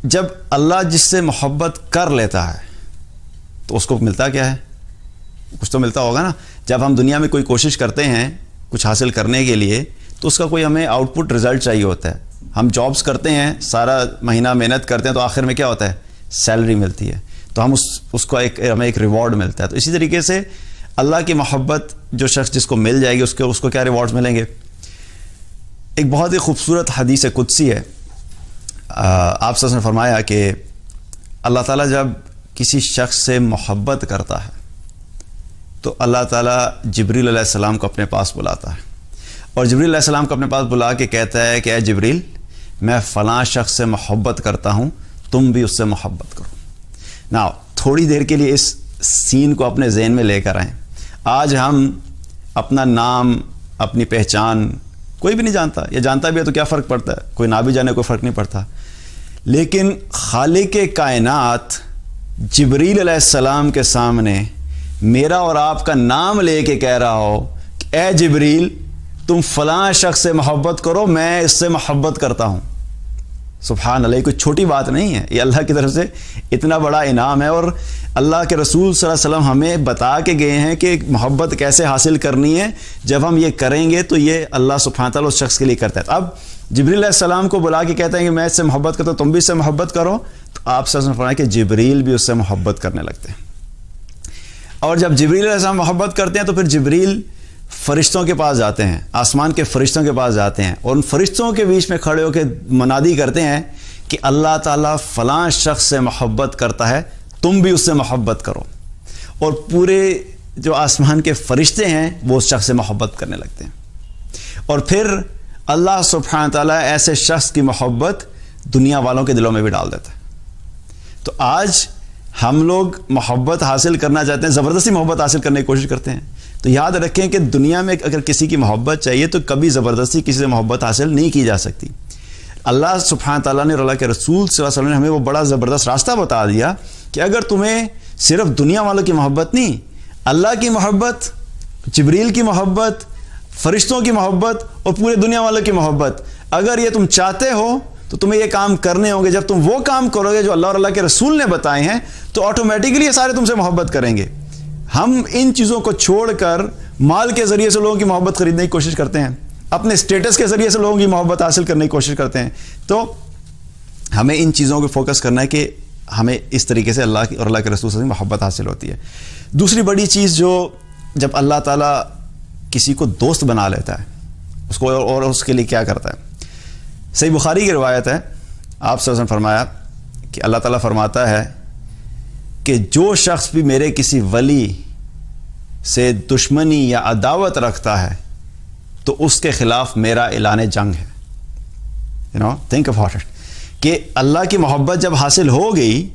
جب اللہ جس سے محبت کر لیتا ہے تو اس کو ملتا کیا ہے؟ کچھ تو ملتا ہوگا نا. جب ہم دنیا میں کوئی کوشش کرتے ہیں کچھ حاصل کرنے کے لیے تو اس کا کوئی ہمیں آؤٹ پٹ رزلٹ چاہیے ہوتا ہے. ہم جابس کرتے ہیں, سارا مہینہ محنت کرتے ہیں, تو آخر میں کیا ہوتا ہے؟ سیلری ملتی ہے, تو ہم اس کو ہمیں ایک ریوارڈ ملتا ہے. تو اسی طریقے سے اللہ کی محبت جو شخص جس کو مل جائے گی اس کو کیا ریوارڈز ملیں گے؟ ایک بہت ہی خوبصورت حدیث قدسی ہے. آپ نے فرمایا کہ اللہ تعالیٰ جب کسی شخص سے محبت کرتا ہے تو اللہ تعالیٰ جبریل علیہ السلام کو اپنے پاس بلاتا ہے, اور جبریل علیہ السلام کو اپنے پاس بلا کے کہتا ہے کہ اے جبریل, میں فلاں شخص سے محبت کرتا ہوں, تم بھی اس سے محبت کرو. نا تھوڑی دیر کے لیے اس سین کو اپنے ذہن میں لے کر آئیں. آج ہم اپنا نام, اپنی پہچان کوئی بھی نہیں جانتا, یا جانتا بھی ہے تو کیا فرق پڑتا ہے؟ کوئی نہ بھی جانے کوئی فرق نہیں پڑتا. لیکن خالق کائنات جبریل علیہ السلام کے سامنے میرا اور آپ کا نام لے کے کہہ رہا ہو کہ اے جبریل, تم فلاں شخص سے محبت کرو, میں اس سے محبت کرتا ہوں. سبحان اللہ, یہ کوئی چھوٹی بات نہیں ہے, یہ اللہ کی طرف سے اتنا بڑا انعام ہے. اور اللہ کے رسول صلی اللہ علیہ وسلم ہمیں بتا کے گئے ہیں کہ محبت کیسے حاصل کرنی ہے. جب ہم یہ کریں گے تو یہ اللہ سبحانہ تعالیٰ اس شخص کے لیے کرتا ہے. اب جبریل علیہ السلام کو بلا کے کہتے ہیں کہ میں اس سے محبت کرتا ہوں, تم بھی اس سے محبت کرو, تو آپ صلی اللہ علیہ وسلم فرمایا کہ جبریل بھی اس سے محبت کرنے لگتے ہیں. اور جب جبریل علیہ السلام محبت کرتے ہیں تو پھر جبریل فرشتوں کے پاس جاتے ہیں, آسمان کے فرشتوں کے پاس جاتے ہیں, اور ان فرشتوں کے بیچ میں کھڑے ہو کے منادی کرتے ہیں کہ اللہ تعالیٰ فلاں شخص سے محبت کرتا ہے, تم بھی اس سے محبت کرو. اور پورے جو آسمان کے فرشتے ہیں وہ اس شخص سے محبت کرنے لگتے ہیں. اور پھر اللہ سبحانہ تعالیٰ ایسے شخص کی محبت دنیا والوں کے دلوں میں بھی ڈال دیتا ہے. تو آج ہم لوگ محبت حاصل کرنا چاہتے ہیں, زبردستی محبت حاصل کرنے کی کوشش کرتے ہیں. تو یاد رکھیں کہ دنیا میں اگر کسی کی محبت چاہیے تو کبھی زبردستی کسی سے محبت حاصل نہیں کی جا سکتی. اللہ سبحانہ تعالیٰ نے اور اللہ کے رسول صلی اللہ علیہ وسلم نے ہمیں وہ بڑا زبردست راستہ بتا دیا کہ اگر تمہیں صرف دنیا والوں کی محبت نہیں, اللہ کی محبت, جبریل کی محبت, فرشتوں کی محبت اور پورے دنیا والوں کی محبت, اگر یہ تم چاہتے ہو تو تمہیں یہ کام کرنے ہوں گے. جب تم وہ کام کرو گے جو اللہ اور اللہ کے رسول نے بتائے ہیں تو آٹومیٹکلی یہ سارے تم سے محبت کریں گے. ہم ان چیزوں کو چھوڑ کر مال کے ذریعے سے لوگوں کی محبت خریدنے کی کوشش کرتے ہیں, اپنے اسٹیٹس کے ذریعے سے لوگوں کی محبت حاصل کرنے کی کوشش کرتے ہیں. تو ہمیں ان چیزوں کو فوکس کرنا ہے کہ ہمیں اس طریقے سے اللہ کی اور اللہ کے رسول سے محبت حاصل ہوتی ہے. دوسری بڑی چیز جو جب اللہ تعالیٰ کسی کو دوست بنا لیتا ہے اس کو اور اس کے لیے کیا کرتا ہے. صحیح بخاری کی روایت ہے, آپ صلی اللہ علیہ وسلم فرمایا کہ اللہ تعالیٰ فرماتا ہے کہ جو شخص بھی میرے کسی ولی سے دشمنی یا عداوت رکھتا ہے تو اس کے خلاف میرا اعلان جنگ ہے. تھنک اباؤٹ اٹ کہ اللہ کی محبت جب حاصل ہو گئی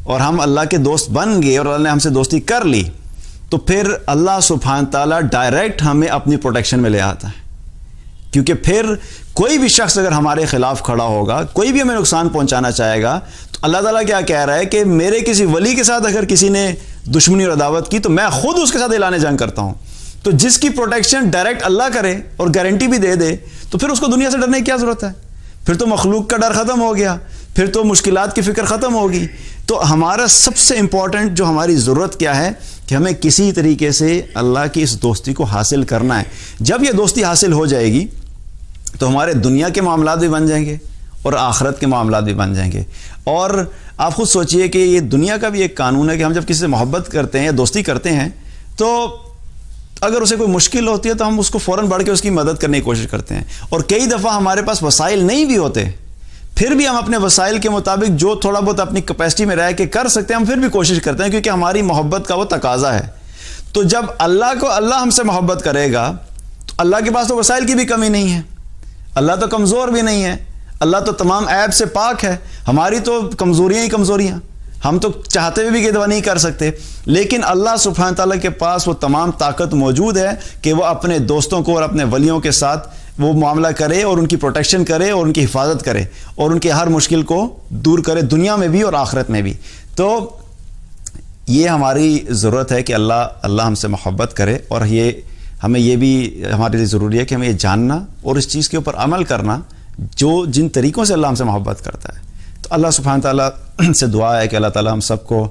اور ہم اللہ کے دوست بن گئے اور اللہ نے ہم سے دوستی کر لی تو پھر اللہ سبحانہ تعالیٰ ڈائریکٹ ہمیں اپنی پروٹیکشن میں لے آتا ہے. کیونکہ پھر کوئی بھی شخص اگر ہمارے خلاف کھڑا ہوگا, کوئی بھی ہمیں نقصان پہنچانا چاہے گا, تو اللہ تعالیٰ کیا کہہ رہا ہے کہ میرے کسی ولی کے ساتھ اگر کسی نے دشمنی اور عداوت کی تو میں خود اس کے ساتھ اعلان جنگ کرتا ہوں. تو جس کی پروٹیکشن ڈائریکٹ اللہ کرے اور گارنٹی بھی دے دے تو پھر اس کو دنیا سے ڈرنے کی کیا ضرورت ہے؟ پھر تو مخلوق کا ڈر ختم ہو گیا, پھر تو مشکلات کی فکر ختم ہوگی. تو ہمارا سب سے امپورٹنٹ جو ہماری ضرورت کیا ہے کہ ہمیں کسی طریقے سے اللہ کی اس دوستی کو حاصل کرنا ہے. جب یہ دوستی حاصل ہو جائے گی تو ہمارے دنیا کے معاملات بھی بن جائیں گے اور آخرت کے معاملات بھی بن جائیں گے. اور آپ خود سوچئے کہ یہ دنیا کا بھی ایک قانون ہے کہ ہم جب کسی سے محبت کرتے ہیں یا دوستی کرتے ہیں تو اگر اسے کوئی مشکل ہوتی ہے تو ہم اس کو فوراً بڑھ کے اس کی مدد کرنے کی کوشش کرتے ہیں. اور کئی دفعہ ہمارے پاس وسائل نہیں بھی ہوتے, پھر بھی ہم اپنے وسائل کے مطابق جو تھوڑا بہت اپنی کیپیسٹی میں رہ کے کر سکتے ہیں ہم پھر بھی کوشش کرتے ہیں, کیونکہ ہماری محبت کا وہ تقاضا ہے. تو جب اللہ ہم سے محبت کرے گا تو اللہ کے پاس تو وسائل کی بھی کمی نہیں ہے, اللہ تو کمزور بھی نہیں ہے, اللہ تو تمام عیب سے پاک ہے. ہماری تو کمزوریاں ہی کمزوریاں, ہم تو چاہتے ہوئے بھی یہ دعا نہیں کر سکتے. لیکن اللہ سبحانہ تعالیٰ کے پاس وہ تمام طاقت موجود ہے کہ وہ اپنے دوستوں کو اور اپنے ولیوں کے ساتھ وہ معاملہ کرے اور ان کی پروٹیکشن کرے اور ان کی حفاظت کرے اور ان کے ہر مشکل کو دور کرے, دنیا میں بھی اور آخرت میں بھی. تو یہ ہماری ضرورت ہے کہ اللہ ہم سے محبت کرے. اور ہمیں یہ بھی ہمارے لیے ضروری ہے کہ ہمیں یہ جاننا اور اس چیز کے اوپر عمل کرنا جو جن طریقوں سے اللہ ہم سے محبت کرتا ہے. تو اللہ سبحانہ تعالیٰ سے دعا ہے کہ اللہ تعالیٰ ہم سب کو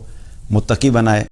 متقی بنائے.